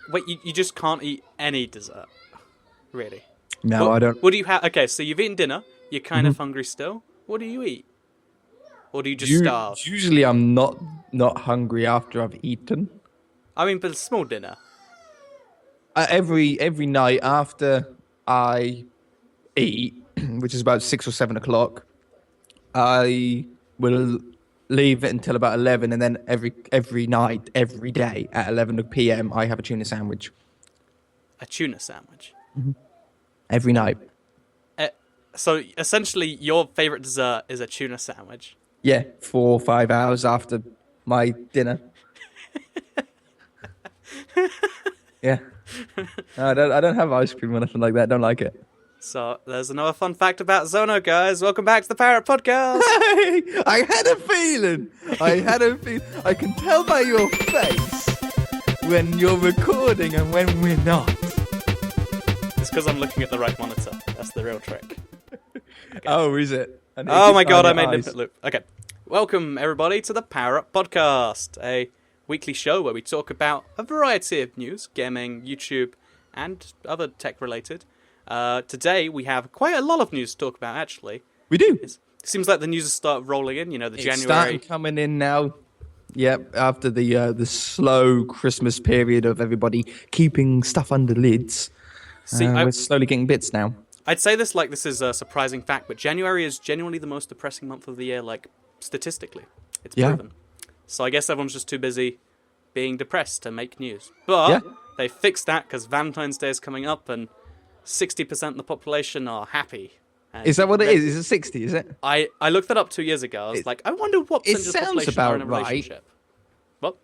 Wait, you just can't eat any dessert, really? No, I don't. What do you have? Okay, so you've eaten dinner. You're kind Mm-hmm. of hungry still. What do you eat? Or do you just starve? Usually, I'm not hungry after I've eaten. I mean, but a small dinner. Every night after I eat, which is about 6 or 7 o'clock, I will leave it until about 11, and then every night, every day at 11 p.m., I have a tuna sandwich A tuna sandwich. every night. So essentially, your favorite dessert is a tuna sandwich. Yeah, 4 or 5 hours after my dinner. Yeah, no, I don't have ice cream or nothing like that. I don't like it. So there's another fun fact about Zono, guys. Welcome back to the Parrot Podcast. Hey, I had a feeling. I can tell by your face when you're recording and when we're not. It's because I'm looking at the right monitor. That's the real trick. Okay. Oh, is it? Oh my god, I made an input loop. Okay. Welcome, everybody, to the Parrot Podcast, a weekly show where we talk about a variety of news, gaming, YouTube, and other tech-related. Today, we have quite a lot of news to talk about, actually. We do. It seems like the news has started rolling in, the It's January... starting coming in now. Yep, after the slow Christmas period of everybody keeping stuff under lids. We're slowly getting bits now. I'd say this like this is a surprising fact, but January is genuinely the most depressing month of the year, like, statistically. It's proven. So I guess everyone's just too busy being depressed to make news. But they fixed that because Valentine's Day is coming up and 60% of the population are happy. And is that what it is? Is it 60, is it? I looked that up 2 years ago. I was like, I wonder what percentage of the population are in a relationship. What?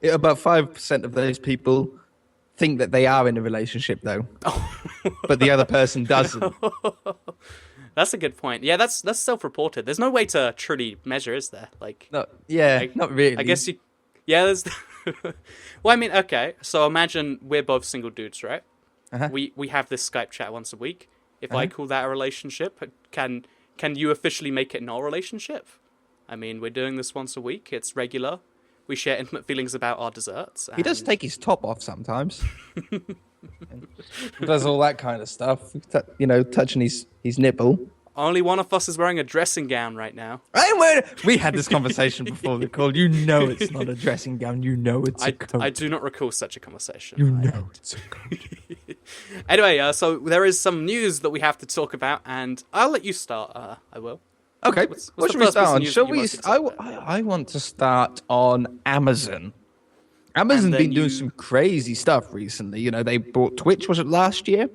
About 5% of those people think that they are in a relationship, though. But the other person doesn't. That's a good point. Yeah, that's self-reported. There's no way to truly measure, is there? Not really. I guess you... Yeah, there's... Well, I mean, okay. So imagine we're both single dudes, right? Uh-huh. We have this Skype chat once a week. If I call that a relationship, can you officially make it not a relationship? I mean, we're doing this once a week. It's regular. We share intimate feelings about our desserts. He does take his top off sometimes. He does all that kind of stuff. Touching his nipple. Only one of us is wearing a dressing gown right now. We had this conversation before the call. You know it's not a dressing gown. You know it's a coat. I do not recall such a conversation. You know it's a coat. Anyway, so there is some news that we have to talk about, and I'll let you start. I will. Okay, what should we start on? Shall we? I I want to start on Amazon. Amazon's been doing some crazy stuff recently. They bought Twitch, was it last year?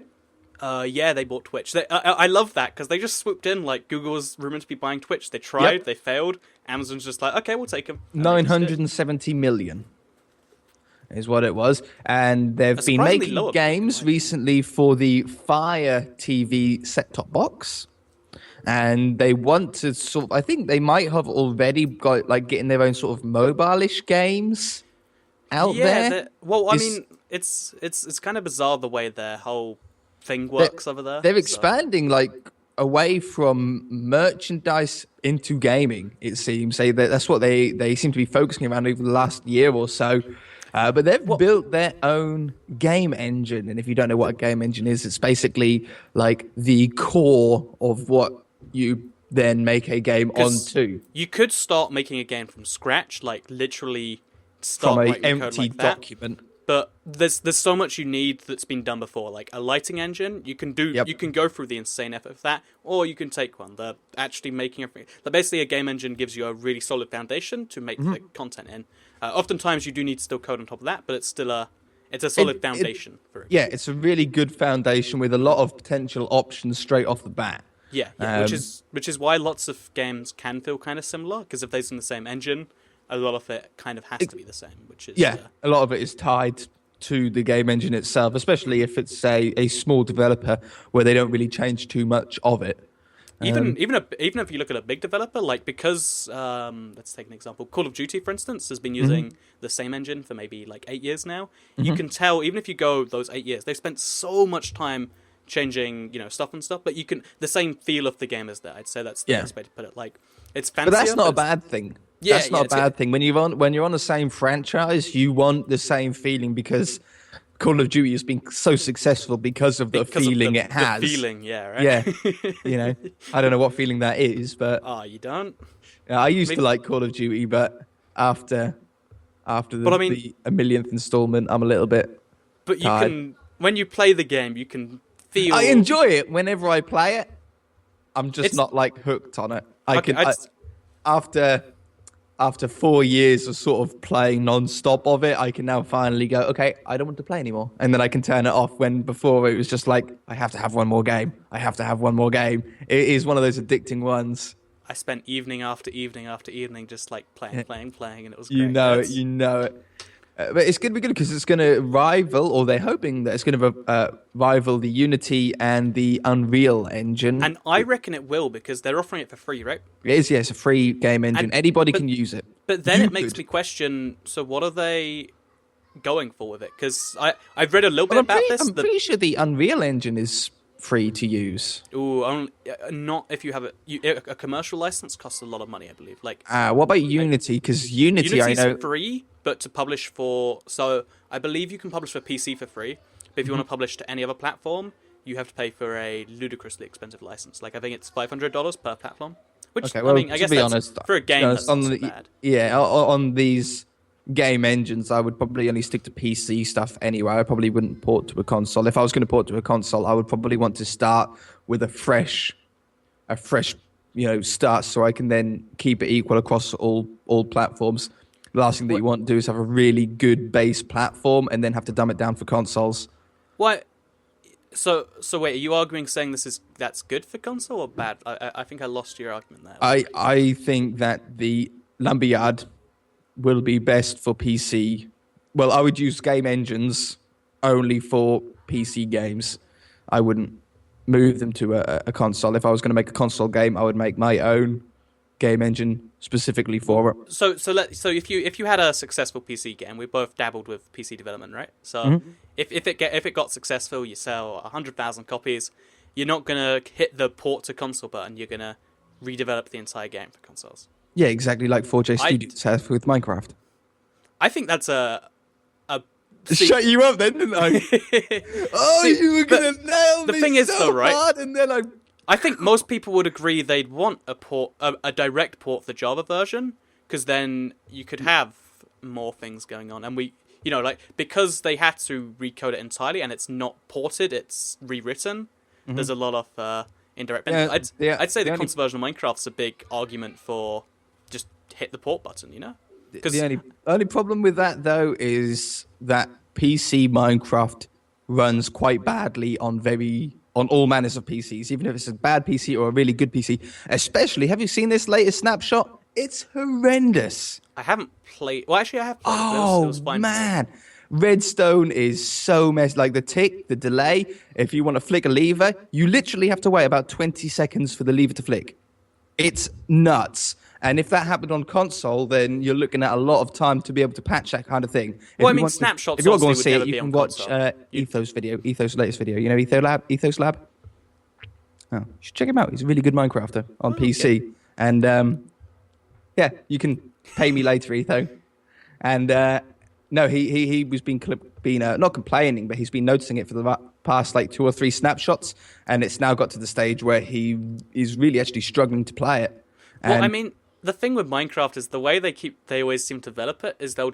Yeah, they bought Twitch. I love that, because they just swooped in, like, Google was rumored to be buying Twitch. They tried, they failed. Amazon's just like, okay, we'll take them. 970 million is what it was. And they've been making games recently for the Fire TV set-top box. And they want to I think they might have already got, getting their own sort of mobile-ish games out there. Well, I mean, it's kind of bizarre the way their whole thing works over there. They're expanding, away from merchandise into gaming, it seems. That's what they seem to be focusing around over the last year or so. But they've built their own game engine. And if you don't know what a game engine is, it's basically, the core of what you then make a game onto. You could start making a game from scratch, literally start from an writing empty code document. But there's so much you need that's been done before, like a lighting engine. You can you can go through the insane effort of that, or you can take one. They're actually making everything. Basically, a game engine gives you a really solid foundation to make the content in. Oftentimes, you do need still code on top of that, but it's still a solid foundation for it. Yeah, it's a really good foundation with a lot of potential options straight off the bat. Yeah, which is why lots of games can feel kind of similar, because if they're in the same engine, a lot of it kind of has to be the same. Which is a lot of it is tied to the game engine itself, especially if it's a small developer where they don't really change too much of it. Even if you look at a big developer, because let's take an example, Call of Duty, for instance, has been using the same engine for maybe 8 years now. You can tell, even if you go those 8 years, they've spent so much time changing, stuff and stuff, but the same feel of the game is there. I'd say that's the best way to put it. It's fancy. But that's not a bad thing. Yeah, That's not a bad thing. When you're on the same franchise, you want the same feeling because Call of Duty has been so successful because of the feeling it has. The feeling, yeah, right? Yeah, I don't know what feeling that is, but Oh, you don't? I used to like Call of Duty, but after But I mean, the a millionth installment, I'm a little bit but you tired. can, when you play the game, you can feel. I enjoy it whenever I play it. I'm just It's not like hooked on it. okay. After 4 years of sort of playing non-stop of it, I can now finally go, okay, I don't want to play anymore. And then I can turn it off when before it was just like, I have to have one more game. I have to have one more game. It is one of those addicting ones. I spent evening after evening after evening just like playing, and it was great. You know it. But it's going to be good because it's going to rival, or they're hoping that it's going to rival the Unity and the Unreal Engine. And I reckon it will because they're offering it for free, right? It is, yes, a free game engine. Anybody can use it. But then it makes me question, so what are they going for with it? Because I've read a little bit about this. I'm pretty sure the Unreal Engine is free to use. Ooh, not if you have a commercial license costs a lot of money, I believe. Like, what about Unity? Because Unity's I know free, but to publish so I believe you can publish for PC for free. But if you want to publish to any other platform, you have to pay for a ludicrously expensive license. Like I think it's $500 per platform. Which okay, well, I mean, I guess honest, for a game that's not so bad. Yeah, on these game engines, I would probably only stick to PC stuff anyway. I probably wouldn't port to a console. If I was going to port to a console, I would probably want to start with a fresh, start, so I can then keep it equal across all platforms. The last thing that you want to do is have a really good base platform and then have to dumb it down for consoles. What? So wait, are you arguing saying that's good for console or bad? I think I lost your argument there. I think that the Lumberyard will be best for PC. Well, I would use game engines only for PC games. I wouldn't move them to a console. If I was going to make a console game, I would make my own game engine specifically for it. So if you had a successful PC game, we both dabbled with PC development, right? So if it got successful, you sell 100,000 copies. You're not gonna hit the port to console button. You're gonna redevelop the entire game for consoles. Yeah, exactly like 4J Studios has with Minecraft. I think that's shut you up then, didn't I? You were gonna nail me. The thing is, though, right? Hard, and then I think most people would agree they'd want a direct port for the Java version, because then you could have more things going on. And because they had to recode it entirely and it's not ported, it's rewritten, there's a lot of indirect benefits. I'd say the console version of Minecraft's a big argument for just hit the port button, you know? The only problem with that, though, is that PC Minecraft runs quite badly on all manners of PCs, even if it's a bad PC or a really good PC. Especially, have you seen this latest snapshot? It's horrendous. I haven't played. Well, actually, I have played. Oh, it was fine, man. Redstone is so messy. Like the tick, the delay. If you want to flick a lever, you literally have to wait about 20 seconds for the lever to flick. It's nuts. And if that happened on console, then you're looking at a lot of time to be able to patch that kind of thing. Snapshots. If you want to go and see it, you can watch Ethos' latest video. You know Ethos Lab? Oh, you should check him out. He's a really good Minecrafter on PC. Okay. And you can pay me later, Etho. And no, he was not complaining, but he's been noticing it for the past 2 or 3 snapshots, and it's now got to the stage where he is really actually struggling to play it. Well, I mean, the thing with Minecraft is the way they always seem to develop it is they'll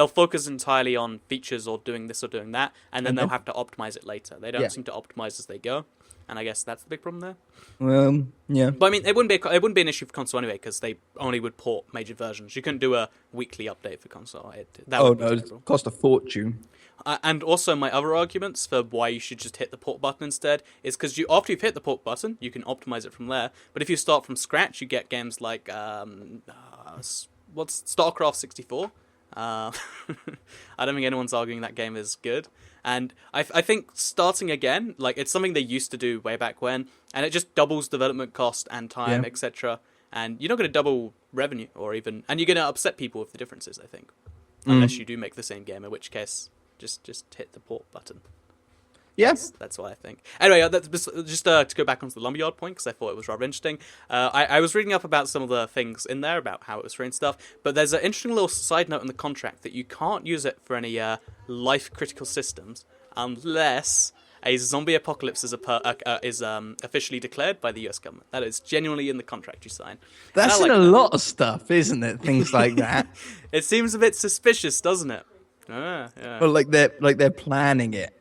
focus entirely on features or doing this or doing that, and then they'll have to optimize it later. They don't seem to optimize as they go, and I guess that's the big problem there. Yeah. But I mean, it wouldn't be an issue for console anyway because they only would port major versions. You couldn't do a weekly update for console. It cost a fortune. And also, my other arguments for why you should just hit the port button instead is because after you've hit the port button, you can optimize it from there. But if you start from scratch, you get games like StarCraft 64. I don't think anyone's arguing that game is good. And I think starting again, it's something they used to do way back when, and it just doubles development cost and time, etc. And you're not going to double revenue and you're going to upset people with the differences, I think. Unless you do make the same game, in which case... Just hit the port button. Yeah. That's what I think. Anyway, just to go back onto the Lumberyard point, because I thought it was rather interesting. I was reading up about some of the things in there, about how it was free and stuff, but there's an interesting little side note in the contract that you can't use it for any life-critical systems unless a zombie apocalypse is officially declared by the US government. That is genuinely in the contract you sign. That's like in a lot of stuff, isn't it? Things like that. It seems a bit suspicious, doesn't it? Yeah. Well, like they're planning it.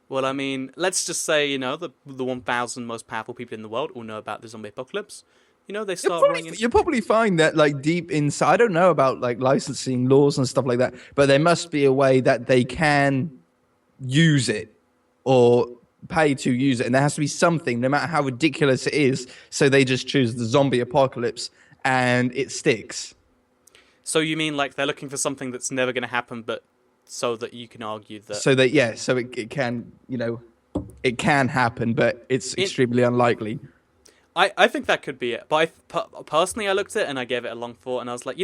Well, I mean, let's just say, the 1,000 most powerful people in the world all know about the zombie apocalypse. They start running You'll probably find that, like, deep inside, I don't know about, like, licensing laws and stuff like that, but there must be a way that they can use it or pay to use it. And there has to be something, no matter how ridiculous it is, so they just choose the zombie apocalypse and it sticks. So you mean, like, they're looking for something that's never going to happen, but so that you can argue that... So it can, it can happen, but it's extremely unlikely. I think that could be it. But personally, I looked at it and I gave it a long thought, and I was like,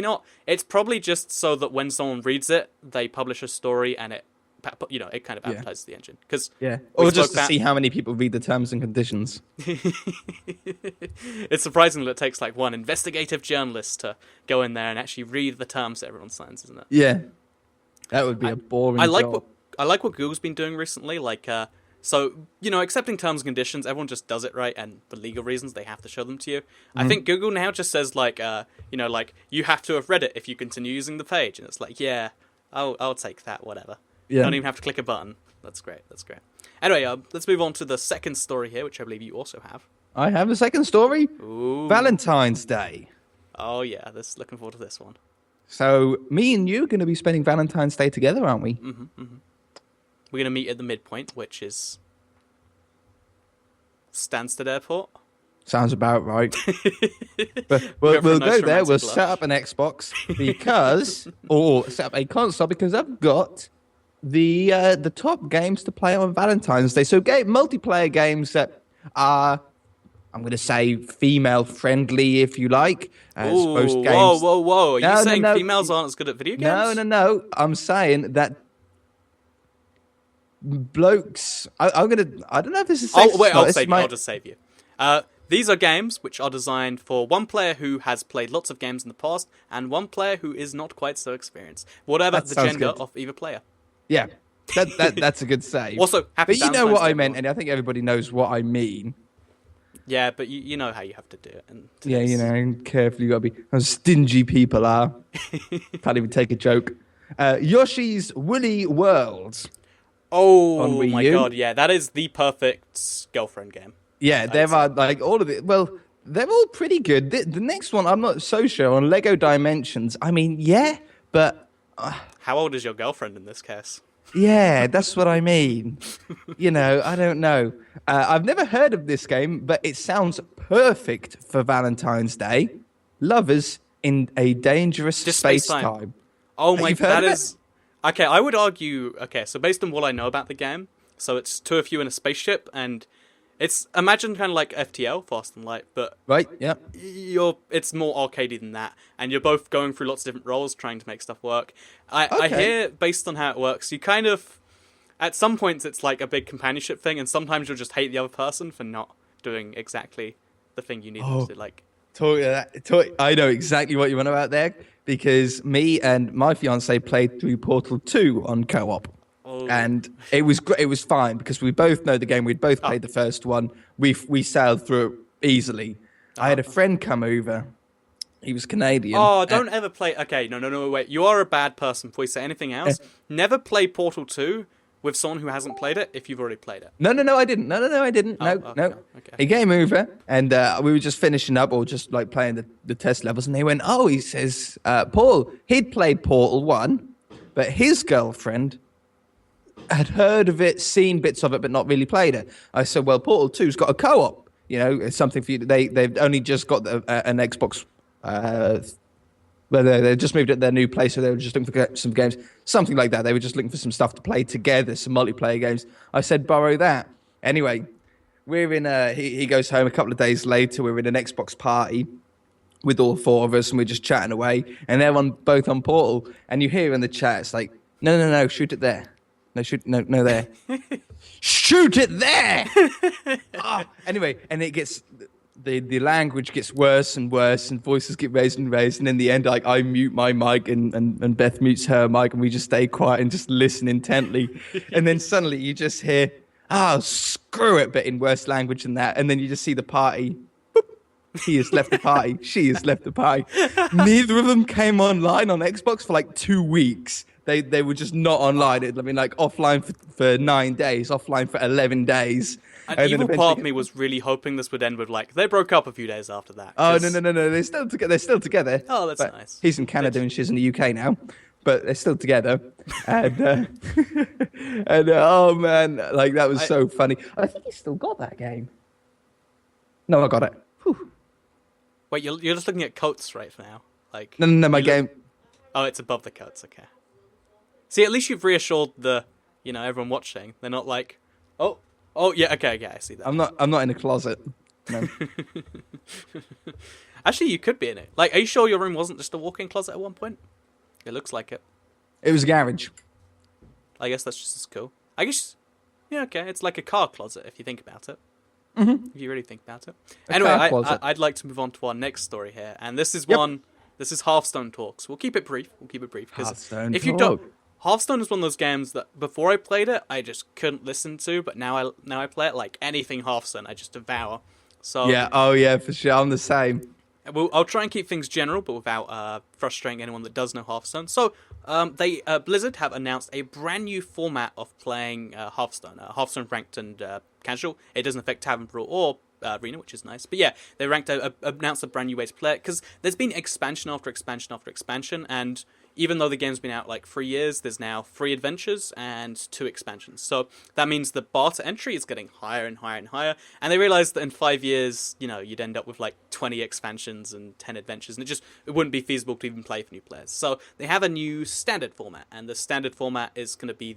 it's probably just so that when someone reads it, they publish a story and it kind of advertises the engine. Or just to see how many people read the terms and conditions. It's surprising that it takes, like, one investigative journalist to go in there and actually read the terms that everyone signs, isn't it? Yeah. That would be a boring job. I like what Google's been doing recently. Like, accepting terms and conditions, everyone just does it, right? And for legal reasons, they have to show them to you. Mm-hmm. I think Google now just says, like, you have to have read it if you continue using the page. And it's like, yeah, I'll take that, whatever. Yeah. You don't even have to click a button. That's great. Anyway, let's move on to the second story here, which I believe you also have. I have a second story. Ooh. Valentine's Day. Oh, yeah. Looking forward to this one. So, me and you are going to be spending Valentine's Day together, aren't we? Mm-hmm, mm-hmm. We're going to meet at the midpoint, which is Stansted Airport. Sounds about right. But we'll go there. We'll set up an Xbox or set up a console, because I've got the top games to play on Valentine's Day. So, multiplayer games that are, I'm going to say, female-friendly, if you like. Ooh, most games... Whoa. Are you saying females aren't as good at video games? No. I'm saying that blokes... I don't know if this is safe. Oh, wait, I'll just save you. These are games which are designed for one player who has played lots of games in the past and one player who is not quite so experienced. Whatever the gender of either player. Yeah, that's a good save. Also, but you know what I meant, and I think everybody knows what I mean. Yeah, but you know how you have to do it. And carefully, you got to be how stingy people are. Can't even take a joke. Yoshi's Woolly World. Oh my god, yeah, that is the perfect girlfriend game. Yeah, there are like all of it. Well, they're all pretty good. The next one, I'm not so sure on Lego Dimensions. I mean, yeah, but how old is your girlfriend in this case? Yeah, that's what I mean. I don't know. I've never heard of this game, but it sounds perfect for Valentine's Day. Lovers in a dangerous space-time. Oh my, that is... Okay, I would argue... Okay, so based on what I know about the game, so it's two of you in a spaceship, and it's... Imagine kind of like FTL, Fast and Light, but... Right, yeah. It's more arcadey than that, and you're both going through lots of different roles, trying to make stuff work. I hear, based on how it works, you kind of... At some points, it's like a big companionship thing, and sometimes you'll just hate the other person for not doing exactly the thing you need them to do, like... I know exactly what you want about there, because me and my fiance played through Portal 2 on co-op. Oh. And it was great. It was fine because we both know the game. We'd both played the first one. We sailed through it easily. I had a friend come over. He was Canadian. Oh, don't ever play... Okay, no, wait. You are a bad person before you say anything else. Never play Portal 2 with someone who hasn't played it if you've already played it. No, I didn't. No, I didn't. No. Okay. He came over, and we were just finishing up or just like playing the test levels, and they went, he says, Paul, he'd played Portal 1, but his girlfriend had heard of it, seen bits of it, but not really played it. I said, well, Portal 2's got a co-op. It's something for you. They've only just got an Xbox... they just moved at their new place, so they were just looking for some games, something like that. They were just looking for some stuff to play together, some multiplayer games. I said, borrow that. Anyway, we're in he goes home a couple of days later. We're in an Xbox party with all four of us, and we're just chatting away. And they're both on Portal, and you hear in the chat, it's like, no, shoot it there. No, there. Shoot it there. Anyway, and it gets the language gets worse and worse, and voices get raised and raised, and in the end, like, I mute my mic and Beth mutes her mic, and we just stay quiet and just listen intently, and then suddenly you just hear, "Oh, screw it," but in worse language than that, and then you just see the party. Boop. He has left the party. She has left the party. Neither of them came online on Xbox for like 2 weeks. They were just not online. I mean, like, offline for 9 days, offline for 11 days. An evil part of me was really hoping this would end with, like, they broke up a few days after that. Oh, no. They're still together. They're still together. Oh, that's nice. He's in Canada and she's in the UK now, but they're still together. And, oh, man, like, that was so funny. I think he's still got that game. No, I got it. Whew. Wait, you're just looking at coats right now? Like, No, my game. Oh, it's above the coats, okay. See, at least you've reassured everyone watching. They're not like, oh, yeah, okay, I see that. I'm not in a closet. No. Actually, you could be in it. Like, are you sure your room wasn't just a walk-in closet at one point? It looks like it. It was a garage. I guess that's just as cool. I guess, yeah, okay. It's like a car closet if you think about it. Mm-hmm. If you really think about it. Anyway, I'd like to move on to our next story here, and this is This is Hearthstone Talks. We'll keep it brief. Hearthstone if you don't, Hearthstone is one of those games that before I played it, I just couldn't listen to, but now I play it like anything Hearthstone, I just devour. So yeah, for sure, I'm the same. I'll try and keep things general, but without frustrating anyone that does know Hearthstone. So, Blizzard have announced a brand new format of playing Hearthstone. Hearthstone ranked and casual. It doesn't affect Tavern Brawl or Arena, which is nice. But yeah, they announced a brand new way to play it, because there's been expansion after expansion after expansion, and even though the game's been out like 3 years, there's now 3 adventures and 2 expansions. So that means the bar to entry is getting higher and higher and higher. And they realized that in 5 years, you'd end up with like 20 expansions and 10 adventures, and it wouldn't be feasible to even play for new players. So they have a new standard format, and the standard format is going to be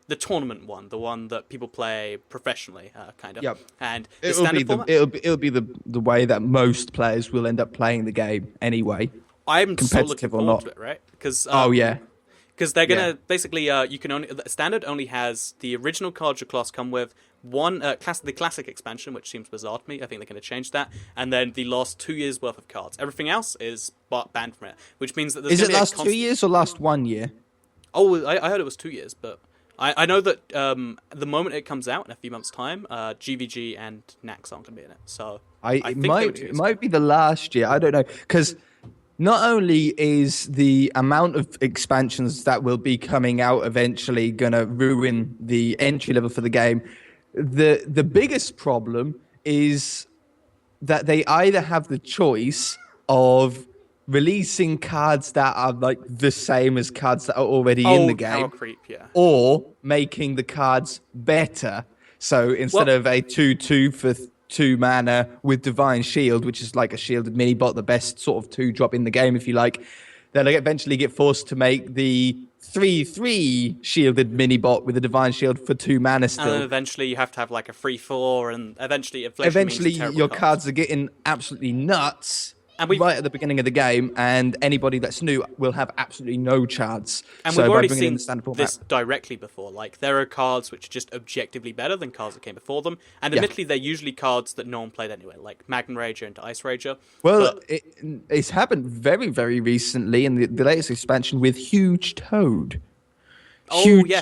the tournament one, the one that people play professionally, kind of. Yep. And it'll be the way that most players will end up playing the game anyway. I'm so looking forward to it, right? Because because they're gonna basically the standard only has the original cards your class come with, one the classic expansion, which seems bizarre to me. I think they're going to change that, and then the last 2 years worth of cards. Everything else is banned from it, which means that is it last 2 years or last 1 year? Oh, I heard it was 2 years, but I know that the moment it comes out in a few months' time, GVG and Nax aren't going to be in it. So it might be the last year. I don't know, because not only is the amount of expansions that will be coming out eventually going to ruin the entry level for the game, the biggest problem is that they either have the choice of releasing cards that are like the same as cards that are already in the game, power creep, yeah, or making the cards better. So instead of a 2/2 for 2 mana with Divine Shield, which is like a shielded mini bot, the best sort of 2-drop in the game, if you like, they'll eventually get forced to make the 3/3 shielded mini bot with a Divine Shield for 2 mana still. And then eventually you have to have like a 3/4, and eventually your cards are getting absolutely nuts. And right at the beginning of the game, and anybody that's new will have absolutely no chance. And we've already seen this directly before. Like, there are cards which are just objectively better than cards that came before them, and admittedly, they're usually cards that no one played anyway, like Magna Rager and Ice Rager. Well, it's happened very, very recently in the latest expansion with Huge Toad. Huge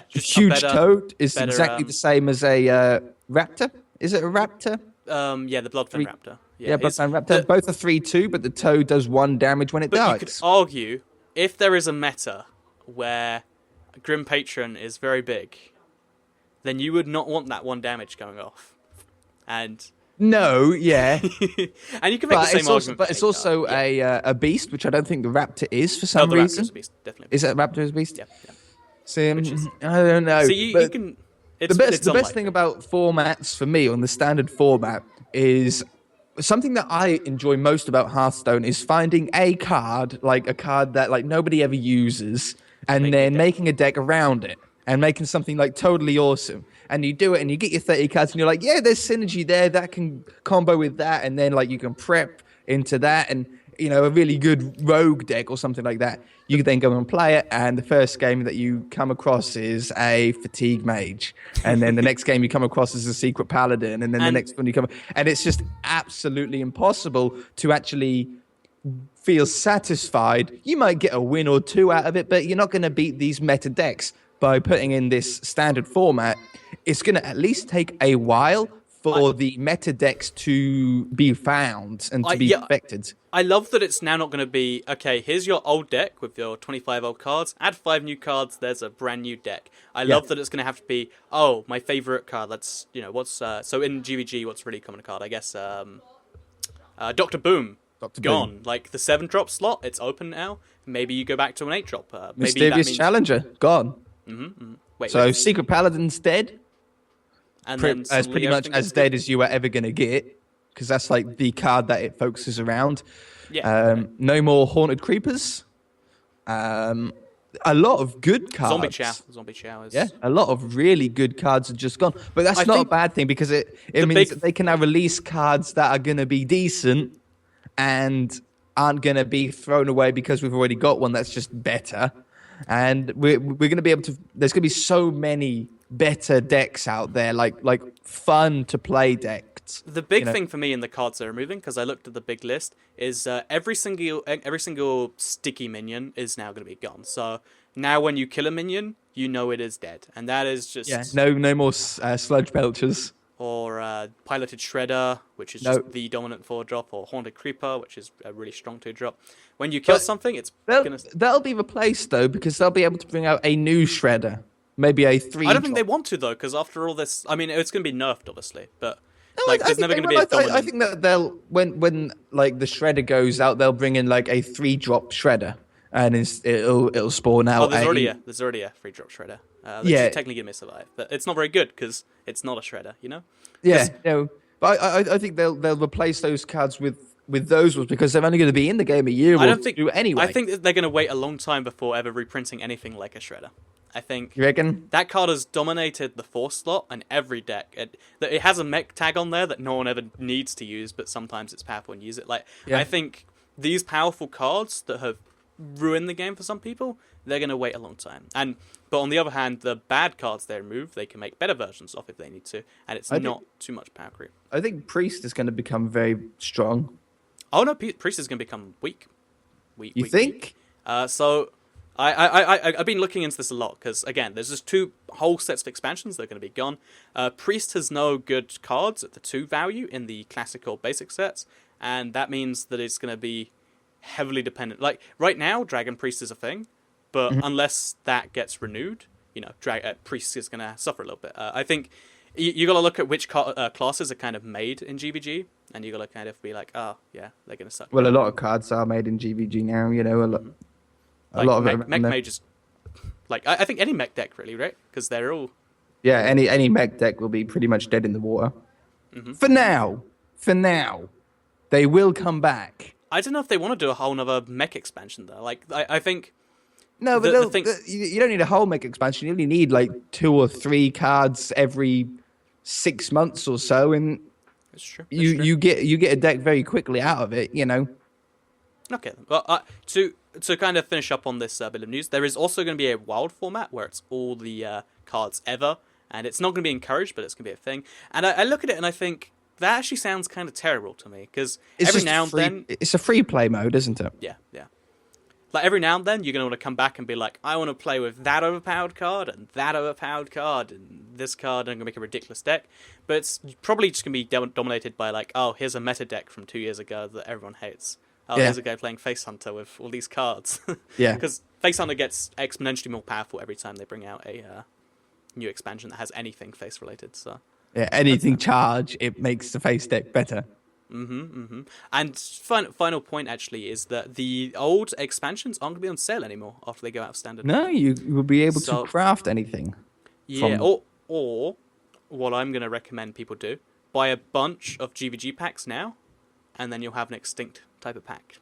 Toad is exactly the same as a Raptor. Is it a Raptor? The Bloodfen Raptor. Yeah, Bloodfen Raptor. Both are 3/2, but the Toad does 1 damage when it dies. You could argue, if there is a meta where Grim Patron is very big, then you would not want that 1 damage going off. And no, yeah. And you can make the same argument. But it's also a beast, which I don't think the Raptor is for some reason. Raptor is a beast, definitely. Is it a Raptor is a beast? Yeah. See, I don't know. So you can... the best thing about formats for me on the standard format is something that I enjoy most about Hearthstone is finding a card that like nobody ever uses, and then making a deck around it and making something like totally awesome. And you do it and you get your 30 cards and you're like, yeah, there's synergy there that can combo with that, and then like you can prep into that, and a really good rogue deck or something like that, you then go and play it, and the first game that you come across is a fatigue mage, and then the next game you come across is a secret paladin, and then the And next one and it's just absolutely impossible to actually feel satisfied. You might get a win or two out of it, but you're not going to beat these meta decks by putting in this standard format. It's going to at least take a while for the meta decks to be found and to be perfected. I love that it's now not going to be, okay, here's your old deck with your 25 old cards, add 5 new cards, there's a brand new deck. I love that it's going to have to be, oh, my favourite card, let's, what's, so in GVG, what's a really common card? I guess, Dr. Boom. Gone. Boom. Like, the 7-drop slot, it's open now. Maybe you go back to an 8-drop. Mysterious Challenger, gone. Wait, Secret Paladin's dead. And then as pretty much as dead as you are ever going to get, because that's like the card that it focuses around. Yeah. No more Haunted Creepers. A lot of good cards. Zombie Chow. Yeah, a lot of really good cards are just gone. But that's not a bad thing, because it means that they can now release cards that are going to be decent and aren't going to be thrown away because we've already got one that's just better. And we're going to be able to... There's going to be so many better decks out there, like fun to play decks. The big thing for me in the cards they're removing, because I looked at the big list, is every single sticky minion is now going to be gone. So now when you kill a minion, you know it is dead, and that is just no more sludge belchers. Or Piloted Shredder, which is just the dominant 4-drop, or Haunted Creeper, which is a really strong 2-drop. When you kill something, that'll be replaced though, because they'll be able to bring out a new Shredder. Maybe a 3. I don't think they want to though, because after all this, I mean, it's going to be nerfed, obviously, but there's never going to be a dominant. I think that they'll when like the Shredder goes out, they'll bring in like a 3-drop Shredder, and it'll spawn out. Oh, there's already a 3-drop Shredder. That should technically give me a survive, but it's not very good because it's not a Shredder, Yeah, but I think they'll replace those cards with those ones, because they're only going to be in the game a year or two anyway. I think they're going to wait a long time before ever reprinting anything like a Shredder. I think you reckon that card has dominated the 4 slot and every deck. It has a mech tag on there that no one ever needs to use, but sometimes it's powerful and use it. I think these powerful cards that have ruined the game for some people, they're going to wait a long time. But on the other hand, the bad cards they remove, they can make better versions of if they need to, and it's not too much power creep. I think Priest is going to become very strong. Oh no, Priest is going to become weak. You think? So I've been looking into this a lot, because again, there's just 2 whole sets of expansions that are going to be gone. Priest has no good cards at the 2 value in the classic or basic sets, and that means that it's going to be heavily dependent. Like right now, Dragon Priest is a thing, but unless that gets renewed, Priest is going to suffer a little bit. I think you got to look at which classes are kind of made in GVG, and you got to kind of be like, oh yeah, they're going to suck. Well, a lot of cards are made in GVG now. A lot of mech mages. I think any mech deck really, right? Because they're all. Yeah, any mech deck will be pretty much dead in the water. For now, they will come back. I don't know if they want to do a whole nother mech expansion though. I think. No, but you don't need a whole mech expansion. You only need 2 or 3 cards every 6 months or so, and that's true. You get a deck very quickly out of it. Okay. Well, to kind of finish up on this bit of news, there is also going to be a wild format where it's all the cards ever, and it's not going to be encouraged, but it's going to be a thing. And I look at it and I think that actually sounds kind of terrible to me, because every now and then it's a free play mode, isn't it? Yeah. Every now and then you're going to want to come back and be like, I want to play with that overpowered card and that overpowered card and this card, and I'm going to make a ridiculous deck. But it's probably just going to be dominated by here's a meta deck from 2 years ago that everyone hates. Here's a guy playing Face Hunter with all these cards. Yeah. Because Face Hunter gets exponentially more powerful every time they bring out a new expansion that has anything face related. So yeah, anything charge, it makes the face deck better. And final point actually is that the old expansions aren't going to be on sale anymore after they go out of standard. No, you will be able to craft anything. Yeah, or what I'm going to recommend people do, buy a bunch of GVG packs now, and then you'll have an extinct type of pack.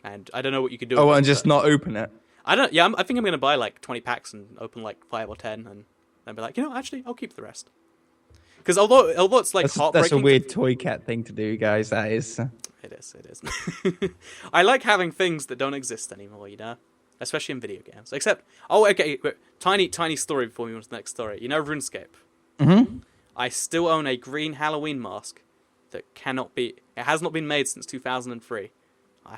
And I don't know what you could do. Oh, and just not open it. I don't. Yeah, I think I'm going to buy 20 packs and open 5 or 10, and then be like, actually, I'll keep the rest. Because although it's like heartbreaking, that's a weird toy cat thing to do, guys. That is. It is. I like having things that don't exist anymore, you know? Especially in video games. Except, okay, tiny story before we move on to the next story. You know RuneScape? Mm-hmm. I still own a green Halloween mask that it has not been made since 2003.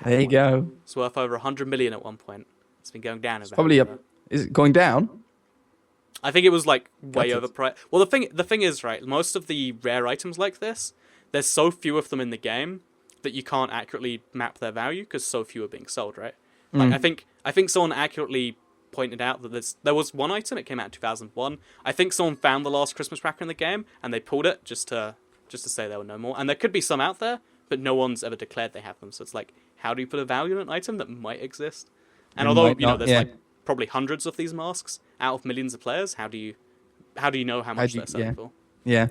There you go. It's worth over 100 million at one point. It's been going down. It's probably up. Is it going down? I think it was like way overpriced. Well, the thing is, right, most of the rare items like this, there's so few of them in the game that you can't accurately map their value because so few are being sold, right? Like I think someone accurately pointed out that there was one item. It came out in 2001. I think someone found the last Christmas tracker in the game and they pulled it just to say there were no more. And there could be some out there, but no one's ever declared they have them. So it's like, how do you put a value on an item that might exist? And although there's like probably hundreds of these masks out of millions of players, how do you know how much they're selling for? Yeah.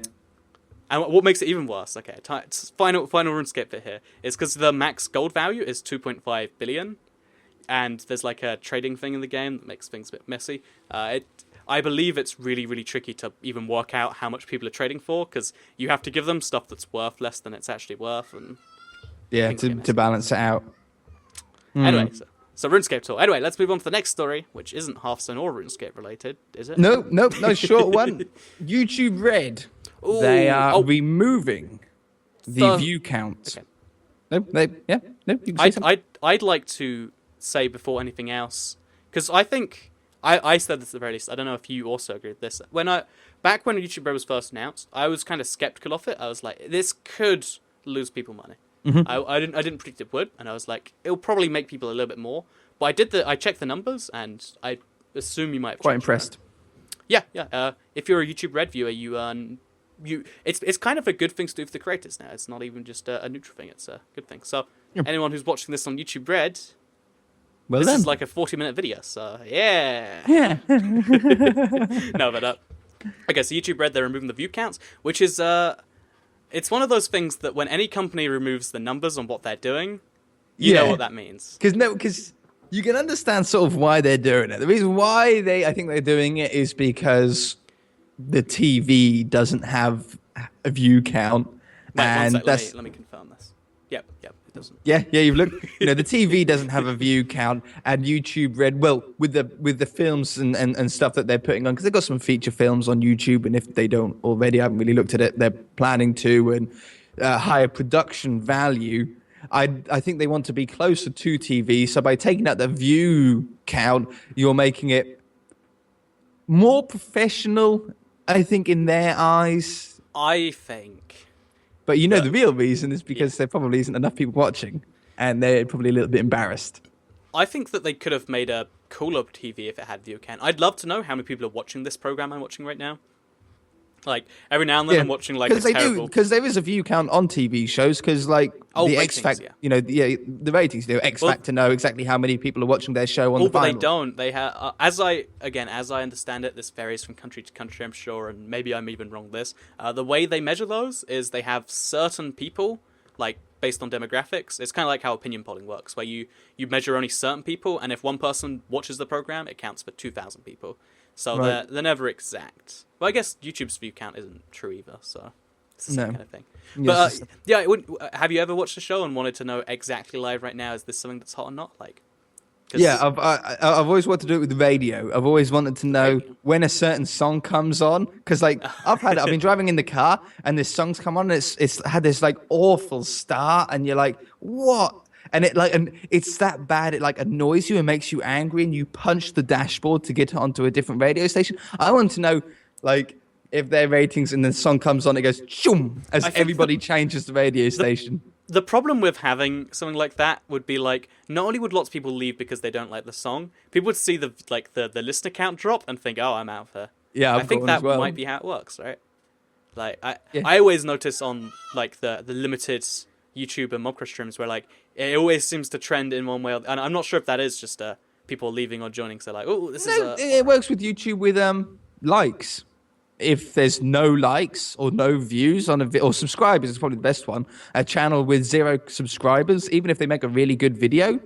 And what makes it even worse, okay, final RuneScape bit here, is because the max gold value is 2.5 billion, and there's like a trading thing in the game that makes things a bit messy. I believe it's really, really tricky to even work out how much people are trading for, because you have to give them stuff that's worth less than it's actually worth. And to balance it out. Anyway, so RuneScape talk. Anyway, let's move on to the next story, which isn't Hearthstone or RuneScape related, is it? No, short one. YouTube Red. Ooh, they are removing the view count. Okay. No, I'd like to say before anything else, because I think I said this at the very least. I don't know if you also agree with this. Back when YouTube Red was first announced, I was kind of skeptical of it. I was like, this could lose people money. Mm-hmm. I didn't predict it would, and I was like, it'll probably make people a little bit more. But I checked the numbers, and I assume you might have quite impressed. Yeah. If you're a YouTube Red viewer, you earn. It's kind of a good thing to do for the creators now. It's not even just a neutral thing. It's a good thing. So anyone who's watching this on YouTube Red, this is like a 40-minute video. So yeah. No, but okay. So YouTube Red, they're removing the view counts, which is it's one of those things that when any company removes the numbers on what they're doing, you know what that means. Because you can understand sort of why they're doing it. The reason why I think they're doing it is because the TV doesn't have a view count. Wait, and let me confirm this. Yep, it doesn't. Yeah, you've looked. The TV doesn't have a view count, and YouTube Red, well, with the films and stuff that they're putting on, because they've got some feature films on YouTube, and if they don't already, I haven't really looked at it, they're planning to, and higher production value. I think they want to be closer to TV, so by taking out the view count, you're making it more professional, I think, in their eyes. I think. But the real reason is because there probably isn't enough people watching, and they're probably a little bit embarrassed. I think that they could have made a cooler TV if it had view count. I'd love to know how many people are watching this program I'm watching right now. Like, every now and then I'm watching, like, because there is a view count on TV shows, because, like, the X Factor, the ratings do. X Factor know exactly how many people are watching their show on the final. But they don't. They have, as I understand it, this varies from country to country, I'm sure, and maybe I'm even wrong with this. The way they measure those is they have certain people, like, based on demographics. It's kind of like how opinion polling works, where you measure only certain people, and if one person watches the program, it counts for 2,000 people. So they're never exact. Well, I guess YouTube's view count isn't true either, so it's the same kind of thing. But have you ever watched the show and wanted to know exactly live right now, is this something that's hot or not? Like, I've always wanted to do it with the radio. I've always wanted to know when a certain song comes on, because like I've been driving in the car and this song's come on, and it's had this like awful start, and you're like, what? And it's that bad. It like annoys you and makes you angry, and you punch the dashboard to get onto a different radio station. I want to know, like, if their ratings and the song comes on, it goes shoom as everybody changes the radio station. The problem with having something like that would be like, not only would lots of people leave because they don't like the song, people would see the listener count drop and think, oh, I'm out of here. Yeah, I think that might be how it works, right? Like I always notice on like the limited YouTube and Mobcrush streams where like it always seems to trend in one way, and I'm not sure if that is just people leaving or joining. So like, oh, it works with YouTube with likes. If there's no likes or no views on or subscribers is probably the best one. A channel with 0 subscribers, even if they make a really good video,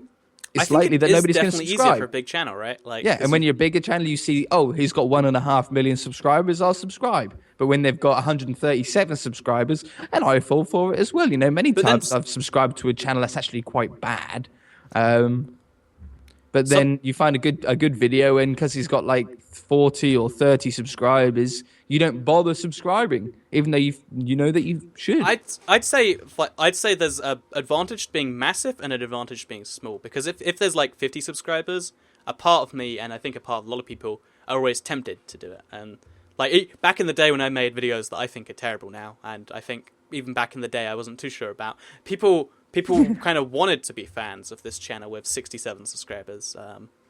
it's likely that nobody's going to definitely subscribe. Easier for a big channel, right? Like, yeah, and when you're a bigger channel, you see, oh, he's got 1.5 million subscribers, I'll subscribe. But when they've got 137 subscribers, and I fall for it as well. Many times I've subscribed to a channel that's actually quite bad. But then you find a good video, and because he's got like 40 or 30 subscribers, you don't bother subscribing, even though you know that you should. I'd say there's an advantage to being massive and an advantage to being small, because if there's like 50 subscribers, a part of me, and I think a part of a lot of people, are always tempted to do it. And like back in the day when I made videos that I think are terrible now, and I think even back in the day I wasn't too sure about, people kind of wanted to be fans of this channel with 67 subscribers.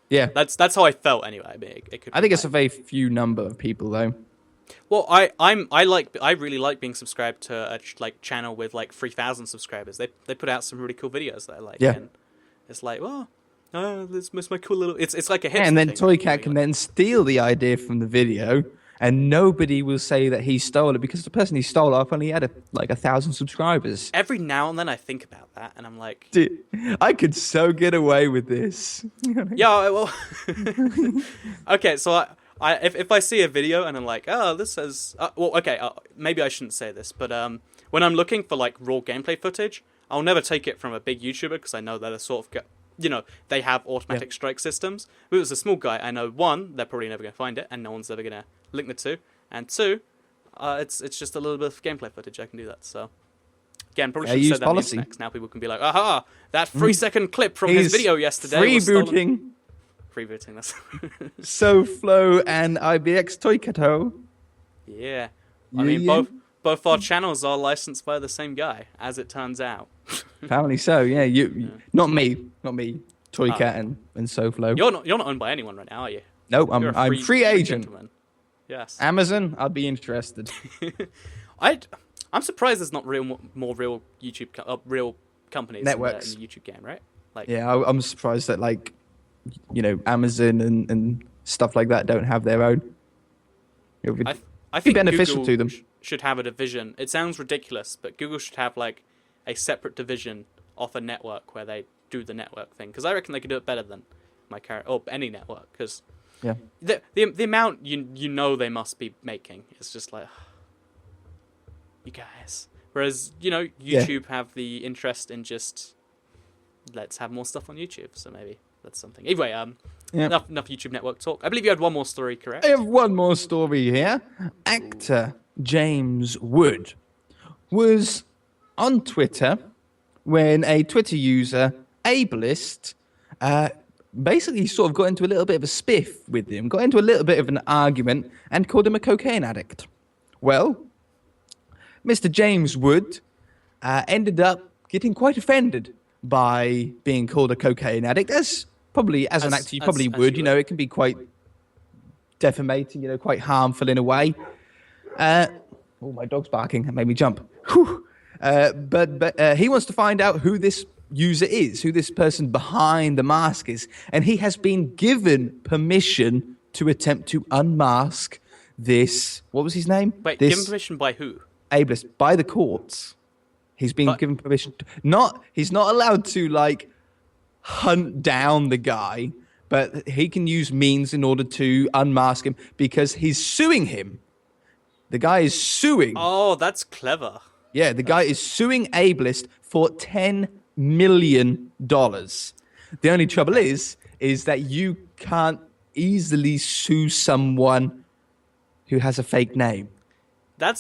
Yeah, that's how I felt anyway. I mean, I think it's a very few number of people though. Well, I really like being subscribed to a channel with like 3,000 subscribers. They put out some really cool videos that I like. Yeah. And it's like, this is my cool little. It's like a hit. And then Toycat can then steal the idea from the video, and nobody will say that he stole it, because the person he stole off only had 1,000 subscribers. Every now and then I think about that, and I'm like, dude, I could so get away with this. Yeah, well, okay, so if I see a video and I'm like, oh, this says, maybe I shouldn't say this, but when I'm looking for like raw gameplay footage, I'll never take it from a big YouTuber, because I know that they're sort of they have automatic strike systems. If it was a small guy, I know, one, they're probably never going to find it, and no one's ever going to link the two, and two, it's just a little bit of gameplay footage. I can do that. So again, probably should have said that in the next. Now people can be like, aha, that 3-second clip from his video yesterday. Freebooting. That's SoFlo and IBX Toycato. Yeah. I mean, both our channels are licensed by the same guy, as it turns out. Apparently so, yeah. You not me, Toycat and SoFlo. You're not owned by anyone right now, are you? No, I'm free agent. Yes. Amazon, I'd be interested. I'm surprised there's not more real YouTube real companies networks in the YouTube game, right? Like, yeah, I'm surprised that Amazon and stuff like that don't have their own. I think beneficial Google to them. Should have a division. It sounds ridiculous, but Google should have like a separate division off a network where they do the network thing, because I reckon they could do it better than or any network, because the amount they must be making is just like, you guys. Whereas YouTube have the interest in just, let's have more stuff on YouTube, so maybe that's something. Anyway, enough YouTube network talk. I believe you had one more story, correct? I have one more story here. Actor James Wood was on Twitter when a Twitter user, Ableist, basically sort of got into a little bit of a spiff with him, got into a little bit of an argument, and called him a cocaine addict. Well, Mr. James Wood ended up getting quite offended by being called a cocaine addict, as an actor you probably would. It can be quite defamating, quite harmful in a way. Oh, my dog's barking. That made me jump. But he wants to find out who this user is, who this person behind the mask is. And he has been given permission to attempt to unmask this. What was his name? Wait, given permission by who? Ableist, by the courts. He's been given permission. He's not allowed to, hunt down the guy, but he can use means in order to unmask him, because he's suing him. The guy is suing. Oh, that's clever. Yeah, the guy is suing Ableist for $10 million. The only trouble is that you can't easily sue someone who has a fake name. Do you know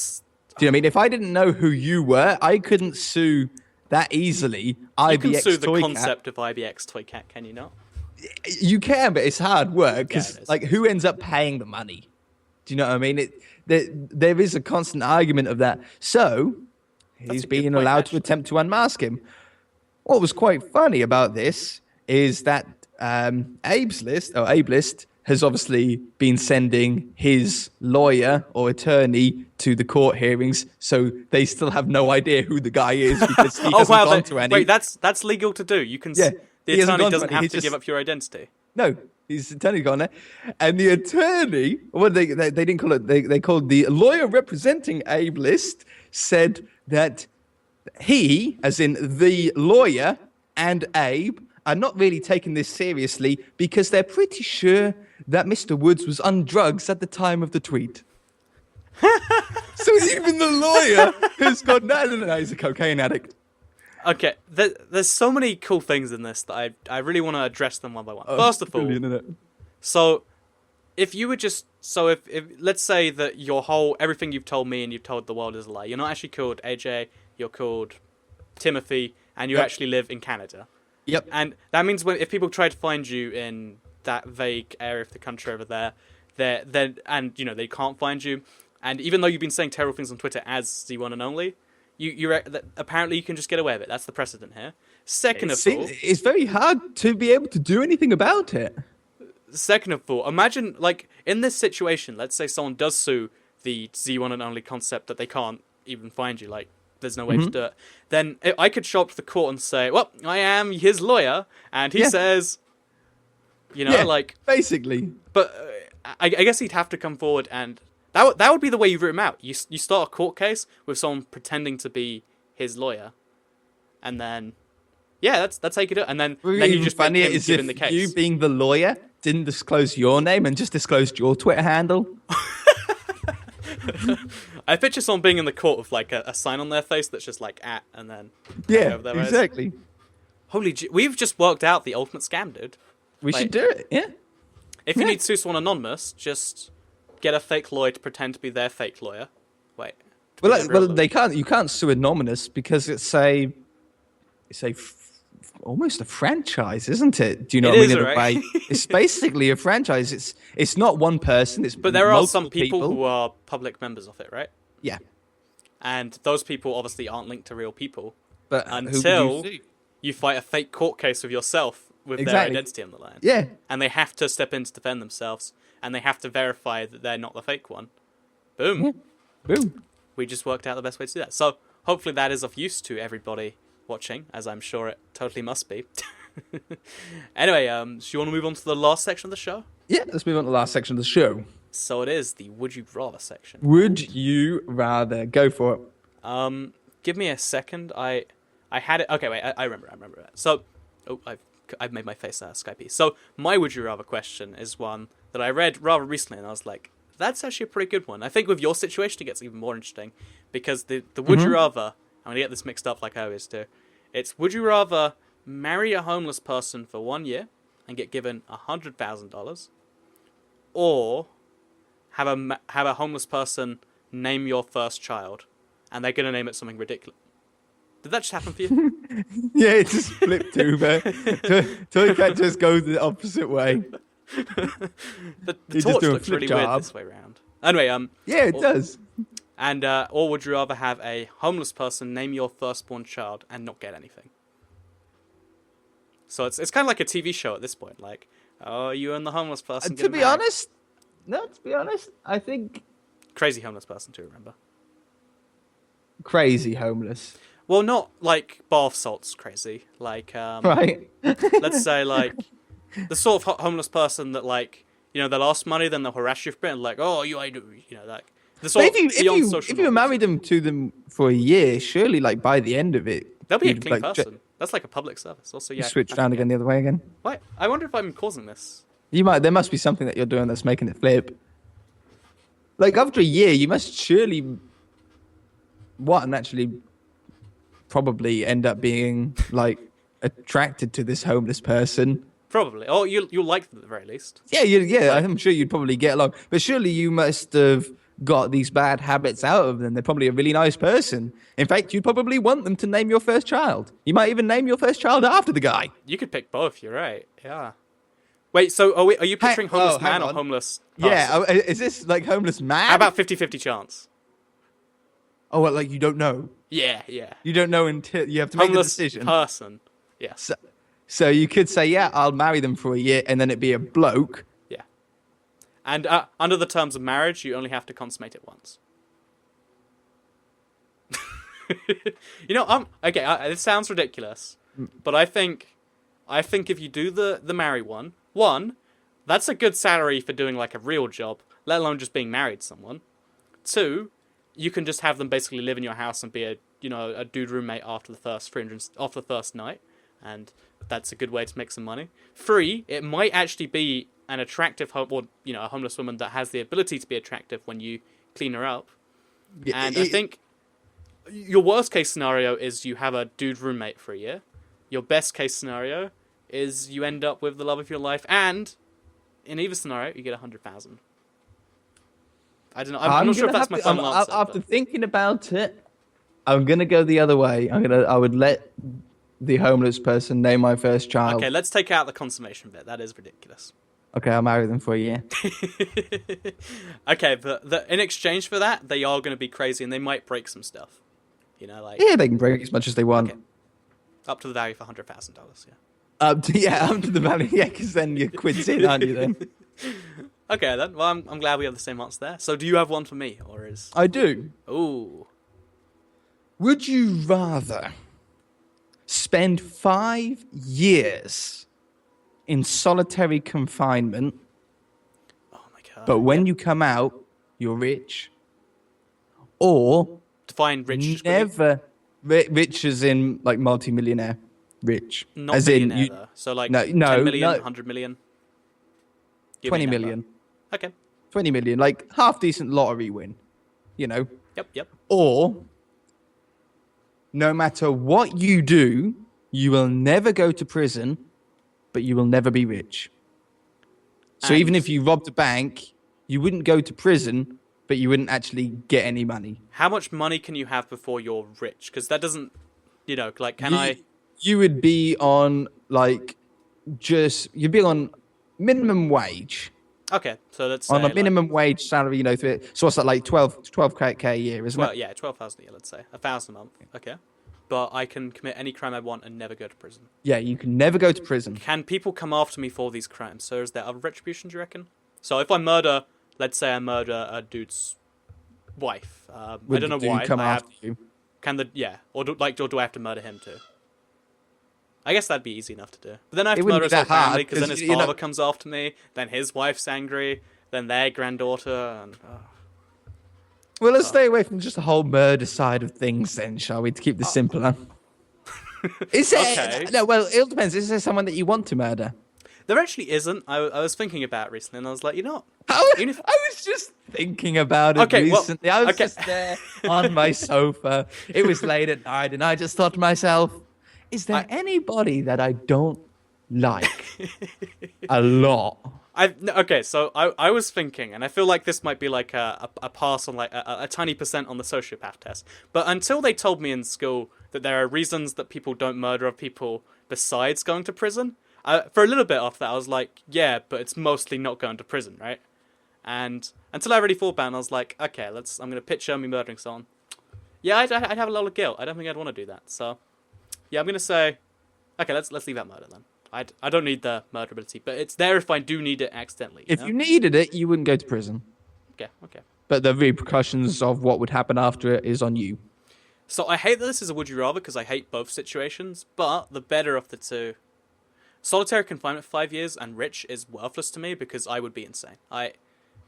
what I mean? If I didn't know who you were, I couldn't sue that easily. You can sue the concept of IBX Toycat, can you not? You can, but it's hard work, because who ends up paying the money? Do you know what I mean? There is a constant argument of that. So he's being allowed to attempt to unmask him. What was quite funny about this is that Ableist has obviously been sending his lawyer or attorney to the court hearings, so they still have no idea who the guy is, because he hasn't gone to any. Wait, that's legal to do. You can. The attorney doesn't have to give up your identity. No, his attorney's gone there, and the attorney, they didn't call it. They called the lawyer representing Ableist, said that he, as in the lawyer, and Abe are not really taking this seriously because they're pretty sure that Mr. Woods was on drugs at the time of the tweet. So even the lawyer has gone, no, he's a cocaine addict. Okay, there's so many cool things in this that I really want to address them one by one. First of all, so if you were just... So if let's say that everything you've told me and you've told the world is a lie. You're not actually called AJ, you're called Timothy, and you actually live in Canada. Yep. And that means if people try to find you in that vague area of the country over there, and they can't find you, and even though you've been saying terrible things on Twitter as the one and only, apparently you can just get away with it. That's the precedent here. Second of all, it's very hard to be able to do anything about it. Second of all, imagine, like, in this situation, let's say someone does sue the Z1 and only concept that they can't even find you, like, there's no way to do it. Then I could show up to the court and say, well, I am his lawyer, and he says, basically. But I guess he'd have to come forward, and that would be the way you root him out. You start a court case with someone pretending to be his lawyer, and then... Yeah, that's how you could do it. And then you just funny make him is given if the case. you, being the lawyer, didn't disclose your name and just disclosed your Twitter handle. I picture someone being in the court with like a sign on their face that's just like @ and then exactly. We've just worked out the ultimate scam, dude. We should do it. Yeah. If you need to sue someone anonymous, just get a fake lawyer to pretend to be their fake lawyer. Wait. They can't. You can't sue anonymous because it's almost a franchise, isn't it? Do you know what I mean? Right? It's basically a franchise. It's not one person. But there are some people who are public members of it, right? Yeah. And those people obviously aren't linked to real people. But until you fight a fake court case with yourself with their identity on the line. Yeah. And they have to step in to defend themselves, and they have to verify that they're not the fake one. Boom. Yeah. Boom. We just worked out the best way to do that. So hopefully that is of use to everybody watching, as I'm sure it totally must be. Anyway, do you want to move on to the last section of the show? Yeah, let's move on to the last section of the show. So it is the Would You Rather section. Would you rather? Go for it. Give me a second. I had it. Okay, wait. I remember it. So, I've made my face Skype. So my Would You Rather question is one that I read rather recently, and I was like, that's actually a pretty good one. I think with your situation, it gets even more interesting because the Would You Rather. I'm going to get this mixed up like I always do. It's, would you rather marry a homeless person for 1 year and get given $100,000, or have a homeless person name your first child, and they're going to name it something ridiculous? Did that just happen for you? Yeah, it just flipped over. Toy Cat just goes the opposite way. The torch looks really weird this way around. Anyway, yeah, it does. And or would you rather have a homeless person name your firstborn child and not get anything? So it's kind of like a TV show at this point. Like, oh, you and the homeless person. To be honest, I think crazy homeless person to remember. Crazy homeless. Well, not like bath salts crazy. Like, right. Let's say like the sort of homeless person that like they'll ask money, then they'll harass you for a bit, and like, oh, you ain't like. If you married to them for a year, surely, like by the end of it, they'll be a clean person. That's like a public service. Also, yeah. You switch around again the other way again. Wait, I wonder if I'm causing this. You might. There must be something that you're doing that's making it flip. Like after a year, you must surely, actually, probably end up being like attracted to this homeless person. Probably. Oh, you'll like them at the very least. Yeah. I'm sure you'd probably get along, but surely you must have got these bad habits out of them. They're probably a really nice person. In fact, you'd probably want them to name your first child. You might even name your first child after the guy. You could pick both. You're right. Yeah. Wait. So are you picturing homeless man or homeless person? Yeah. Is this like homeless man? How about 50-50 chance? Oh, well, like you don't know. Yeah. You don't know until you have to make a decision. Homeless person. Yes. So you could say, yeah, I'll marry them for a year, and then it'd be a bloke. Yeah. And under the terms of marriage, you only have to consummate it once. Okay, this sounds ridiculous, but I think if you do the marry one, that's a good salary for doing like a real job, let alone just being married to someone. 2, you can just have them basically live in your house and be a dude roommate after the first night. and that's a good way to make some money. 3, it might actually be an attractive a homeless woman that has the ability to be attractive when you clean her up. And I think your worst case scenario is you have a dude roommate for a year. Your best case scenario is you end up with the love of your life, and in either scenario, you get 100,000. I don't know. I'm not sure if that's my final answer. After thinking about it, I'm gonna go the other way. I would let the homeless person name my first child. Okay, let's take out the consummation bit. That is ridiculous. Okay, I'll marry them for a year. Okay, but in exchange for that, they are going to be crazy and they might break some stuff. You know, like yeah, they can break as much as they want. Okay. Up to the value of $100,000. Yeah. Up to the value. Yeah, because then you're quits in, aren't you? Then. Okay, then. Well, I'm glad we have the same answer there. So, do you have one for me, or is I do? Ooh. Would you rather spend 5 years in solitary confinement, but when you come out, you're rich, or define rich? Rich as in like multi-millionaire rich, not as millionaire, in you, though. So like 10 million, 100 million, 20 million. Okay, 20 million, like half decent lottery win, you know. Yep. Or no matter what you do, you will never go to prison, but you will never be rich. So even if you robbed a bank, you wouldn't go to prison, but you wouldn't actually get any money. How much money can you have before you're rich? Because that doesn't, like, You would be on, like, you'd be on minimum wage. Okay, so let's say... On a minimum wage salary, so what's that, like 12K a year, isn't it? Well, yeah, 12,000 a year, let's say. 1,000 a month, okay. But I can commit any crime I want and never go to prison. Yeah, you can never go to prison. Can people come after me for these crimes? So is there other retribution, do you reckon? So if I murder, let's say I murder a dude's wife. I don't know why. Come after you? Or do I have to murder him too? I guess that'd be easy enough to do. But then I have to murder his whole family, because then his father comes after me, then his wife's angry, then their granddaughter, and... Well, let's stay away from just the whole murder side of things then, shall we, to keep this simpler? Is there... Okay. No, well, it all depends. Is there someone that you want to murder? There actually isn't. I was thinking about it recently, and I was like, I was just thinking about it recently. I was just there on my sofa. It was late at night, and I just thought to myself, is there anybody that I don't like a lot? So I was thinking, and I feel like this might be like a pass on like a tiny percent on the sociopath test. But until they told me in school that there are reasons that people don't murder people besides going to prison, for a little bit after that I was like, yeah, but it's mostly not going to prison, right? And until I really thought about it, I was like, okay, I'm going to picture me murdering someone. Yeah, I'd have a lot of guilt. I don't think I'd want to do that. So, yeah, I'm going to say, okay, let's leave out murder then. I don't need the murder ability, but it's there if I do need it accidentally. If you needed it, you wouldn't go to prison. Okay. But the repercussions of what would happen after it is on you. So I hate that this is a would you rather, because I hate both situations, but the better of the two. Solitary confinement for 5 years and rich is worthless to me because I would be insane.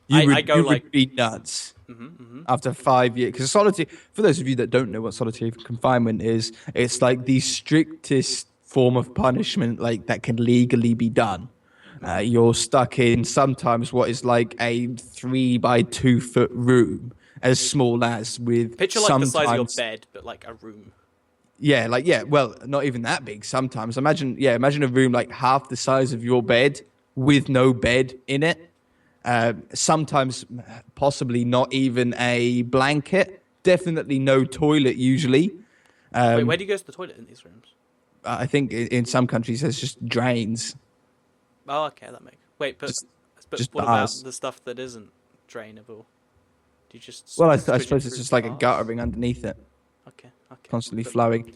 You would be nuts after 5 years. Because solitary, for those of you that don't know what solitary confinement is, it's like the strictest form of punishment like that can legally be done. You're stuck in sometimes what is like a 3 by 2 foot room, as small as with picture like the size of your bed, but like a room. Well, not even that big sometimes. Imagine a room like half the size of your bed with no bed in it. Sometimes possibly not even a blanket. Definitely no toilet usually. Wait, where do you go to the toilet in these rooms? I think in some countries there's just drains. Oh, okay, that makes... Wait, but just what bars. About the stuff that isn't drainable? Do you just... Well, I suppose it's just like a guttering underneath it. Okay. Constantly flowing.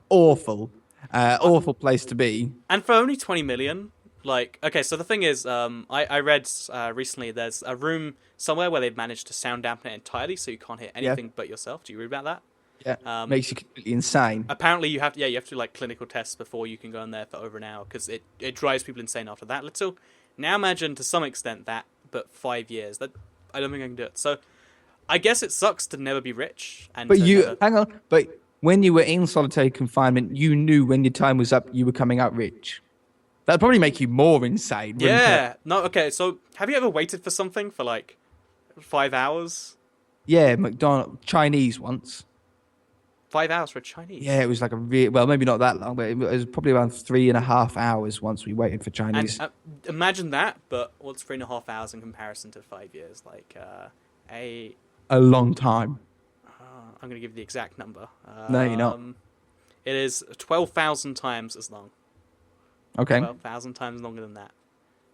Awful. Awful place to be. And for only 20 million... so the thing is, I read recently there's a room somewhere where they've managed to sound dampen it entirely so you can't hear anything but yourself. Do you read about that? Yeah, makes you completely insane. Apparently you have to do like clinical tests before you can go in there for over an hour because it drives people insane after that little. Now imagine to some extent that, but 5 years. That I don't think I can do it. So I guess it sucks to never be rich. Hang on, but when you were in solitary confinement, you knew when your time was up, you were coming out rich. That'd probably make you more insane, wouldn't it? Yeah. No. Okay. So, have you ever waited for something for like 5 hours? Yeah, McDonald's Chinese once. 5 hours for a Chinese. Yeah, it was like well, maybe not that long, but it was probably around 3.5 hours once we waited for Chinese. And imagine that, but what's 3.5 hours in comparison to 5 years? Like A long time. I'm going to give you the exact number. No, you're not. It is 12,000 times as long. Okay. 12,000 times longer than that.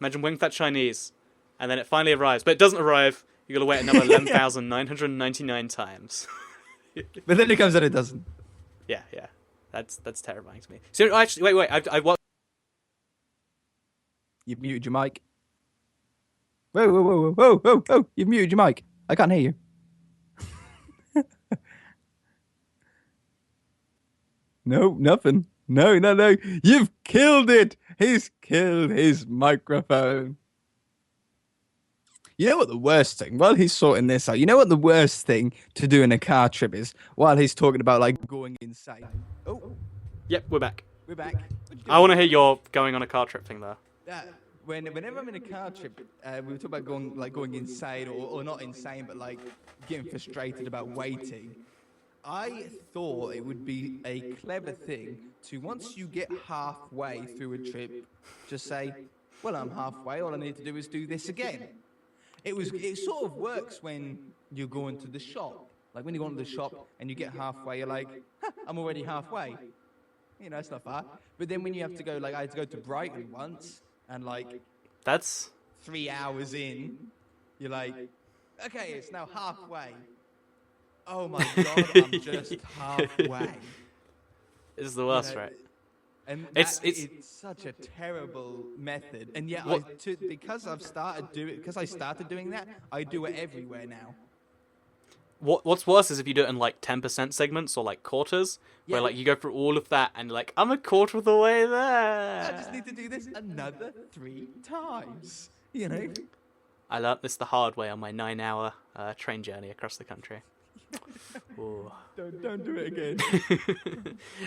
Imagine waiting for that Chinese, and then it finally arrives, but it doesn't arrive. You got to wait another 11,999 times. But then it comes out it doesn't. Yeah. That's terrifying to me. So actually, wait. I watched. You've muted your mic. Whoa! You've muted your mic. I can't hear you. No, nothing. No. You've killed it. He's killed his microphone. You know what the worst thing, while he's sorting this out, you know what the worst thing to do in a car trip is, while he's talking about, like, going insane. Oh. Yep, we're back. We're back. I want to hear your going on a car trip thing, though. Whenever I'm in a car trip, we were talking about going insane, or not insane, but, like, getting frustrated about waiting. I thought it would be a clever thing to, once you get halfway through a trip, just say, well, I'm halfway, all I need to do is do this again. It sort of works when you're going to the shop. Like when you go to the shop and you get halfway, you're like, I'm already halfway. You know, it's not far. But then when you have to go, like I had to go to Brighton once, and like that's 3 hours in, you're like, okay, it's now halfway. Oh my God, I'm just halfway. This is the worst, right? And it's such a terrible method, and yet because I started doing that, I do it everywhere now. What's worse is if you do it in like 10% segments or like quarters, where like you go through all of that and like I'm a quarter of the way there. I just need to do this another 3 times. You know. I learnt this the hard way on my 9-hour train journey across the country. Don't do it again.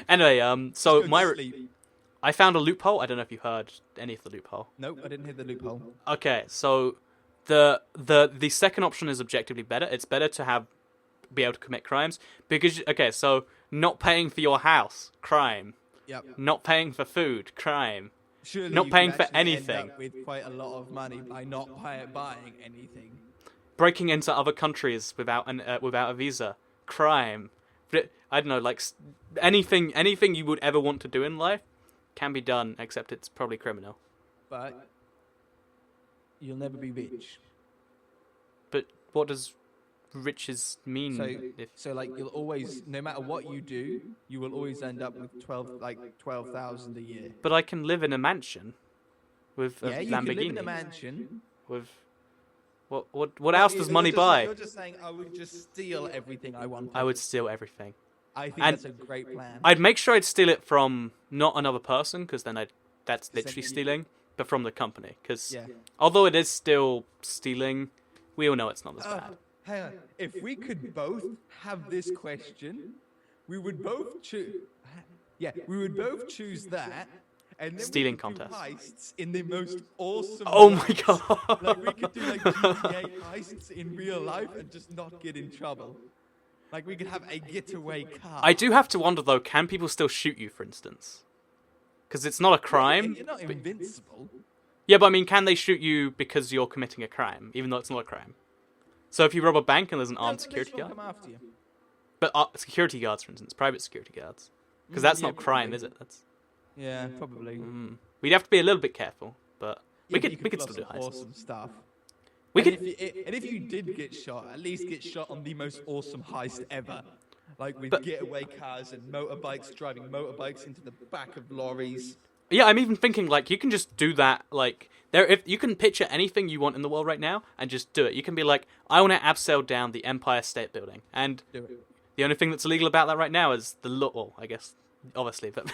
Anyway, so I found a loophole. I don't know if you heard any of the loophole. Nope, I didn't hear the loophole. Okay, so the second option is objectively better. It's better to be able to commit crimes because so not paying for your house, crime. Yep. Not paying for food, crime. Surely not paying for anything. End up with quite a lot of money by not buying anything. Breaking into other countries without a visa, crime. But I don't know, like anything you would ever want to do in life can be done, except it's probably criminal. But you'll never be rich. But what does riches mean? So like you'll always, no matter what you do, you will always end up with 12,000 a year. But I can live in a mansion with a Lamborghini. You can live in a mansion with. What else does money buy? You're just saying I would just steal everything I want. I would steal everything. I think that's a great plan. I'd make sure I'd steal it from not another person, because then that's literally stealing, but from the company. Because although it is still stealing, we all know it's not as bad. Hang on. If we could both have this question, we would both choose. Yeah, we would both choose that. And then stealing we could contest. Do heists in the most awesome. Oh my God! Like we could do like GTA heists in real life and just not get in trouble. Like we could have a getaway car. I do have to wonder though, can people still shoot you, for instance? Because it's not a crime. You're not invincible. Yeah, but I mean, can they shoot you because you're committing a crime, even though it's not a crime? So if you rob a bank and there's an armed security guard, come after you. But security guards, for instance, private security guards, because that's not crime, is it? That's. Yeah, probably. We'd have to be a little bit careful, but we could still do heists. Awesome stuff. And if you did get shot, at least get shot on the most awesome heist ever, like with getaway cars and motorbikes, driving motorbikes into the back of lorries. Yeah, I'm even thinking like you can just do that. Like if you can picture anything you want in the world right now and just do it. You can be like, I want to abseil down the Empire State Building, and the only thing that's illegal about that right now is the law. Well, I guess. Obviously, but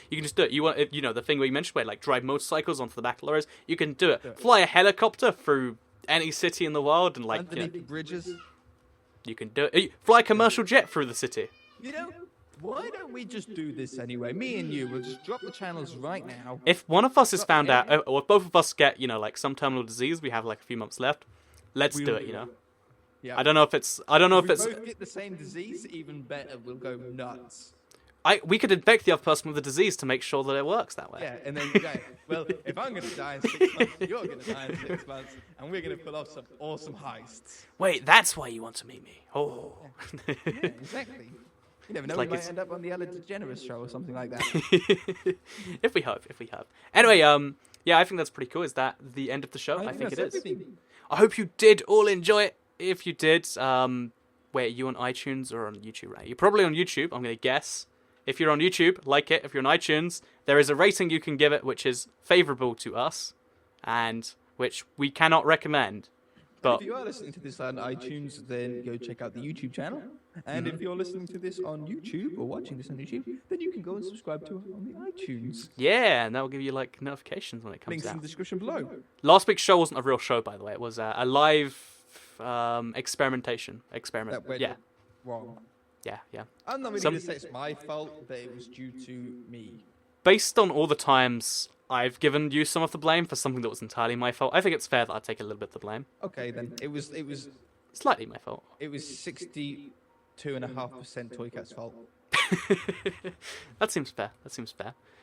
you can just do it. You want, the thing where you mentioned, where like drive motorcycles onto the back of lorries. You can do it. Fly a helicopter through any city in the world and like underneath bridges. You can do it. Fly a commercial jet through the city. Why don't we just do this anyway? Me and you, we'll just drop the channels right now. If one of us is found out, or if both of us get, like some terminal disease, we have like a few months left. Let's do it, Yeah. I don't know if it's. If both get the same disease, even better. We'll go nuts. We could infect the other person with the disease to make sure that it works that way. Yeah, and then well, if I'm going to die in 6 months, you're going to die in 6 months, and we're going to pull off some awesome heists. Wait, that's why you want to meet me? Oh. Yeah, exactly. You never know, we might end up on the Ellen DeGeneres show or something like that. if we hope. Anyway, yeah, I think that's pretty cool. Is that the end of the show? I think it is. Everything. I hope you did all enjoy it. If you did, wait, are you on iTunes or on YouTube, right? You're probably on YouTube, I'm going to guess. If you're on YouTube, like it. If you're on iTunes, there is a rating you can give it which is favourable to us and which we cannot recommend. But if you are listening to this on iTunes, then go check out the YouTube channel. And if you're listening to this on YouTube or watching this on YouTube, then you can go and subscribe to it on the iTunes. Yeah, and that will give you like notifications when it comes Links out. in the description below. Last week's show wasn't a real show, by the way. It was a live experiment. Yeah. Wrong. Yeah. I'm not really going to say it's my fault, but it was due to me. Based on all the times I've given you some of the blame for something that was entirely my fault, I think it's fair that I take a little bit of the blame. Okay, then. It was slightly my fault. It was 62.5% Toycat's fault. That seems fair.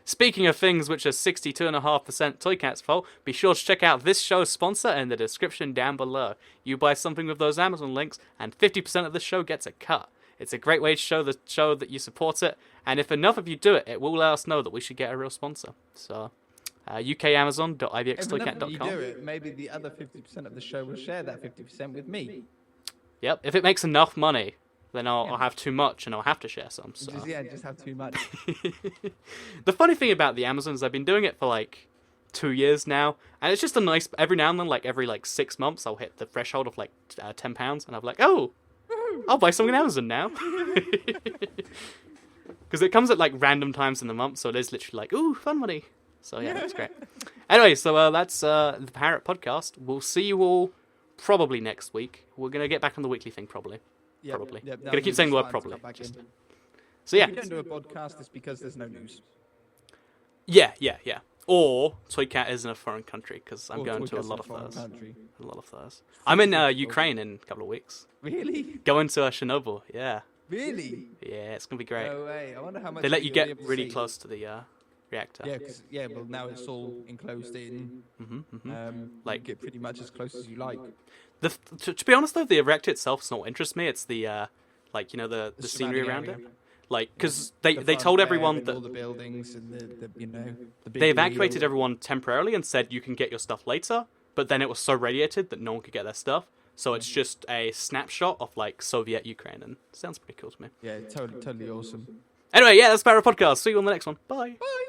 Speaking of things which are 62.5% Toycat's fault, be sure to check out this show's sponsor in the description down below. You buy something with those Amazon links, and 50% of the show gets a cut. It's a great way to show the show that you support it, and if enough of you do it, it will let us know that we should get a real sponsor. So, ukamazon.ivxtoycat.com. If you do it, maybe the other 50% of the show will share that 50% with me. Yep, if it makes enough money, then I'll have too much and I'll have to share some. So. Just have too much. The funny thing about the Amazon is I've been doing it for like 2 years now, and it's just a nice, every now and then, like every like 6 months, I'll hit the threshold of like £10, and I'm like, oh, I'll buy something on Amazon now. Because it comes at like random times in the month, so it is literally like, ooh, fun money. So yeah, that's great. Anyway, so that's the Parrot Podcast. We'll see you all probably next week. We're going to get back on the weekly thing probably. Probably. Yep, going to keep saying the word probably. So yeah. If we don't do a podcast, it's because there's no news. Yeah. Or Toycat is in a foreign country, because I'm going to a lot of those. I'm in Ukraine in a couple of weeks. Really? Going to Chernobyl, yeah. Really? Yeah, it's going to be great. No way. I wonder how much they let you get really close to the reactor. Yeah, well, now it's all enclosed in. Like, get pretty much as close as you like. To be honest, though, the reactor itself is not what interests me. It's the, the scenery around it. Like, because they told everyone that all the buildings and the big they evacuated everyone temporarily and said you can get your stuff later, but then it was so radiated that no one could get their stuff. So it's just a snapshot of like Soviet Ukraine, and sounds pretty cool to me. Yeah, totally awesome. Anyway, yeah, that's Parrot Podcast. See you on the next one. Bye. Bye.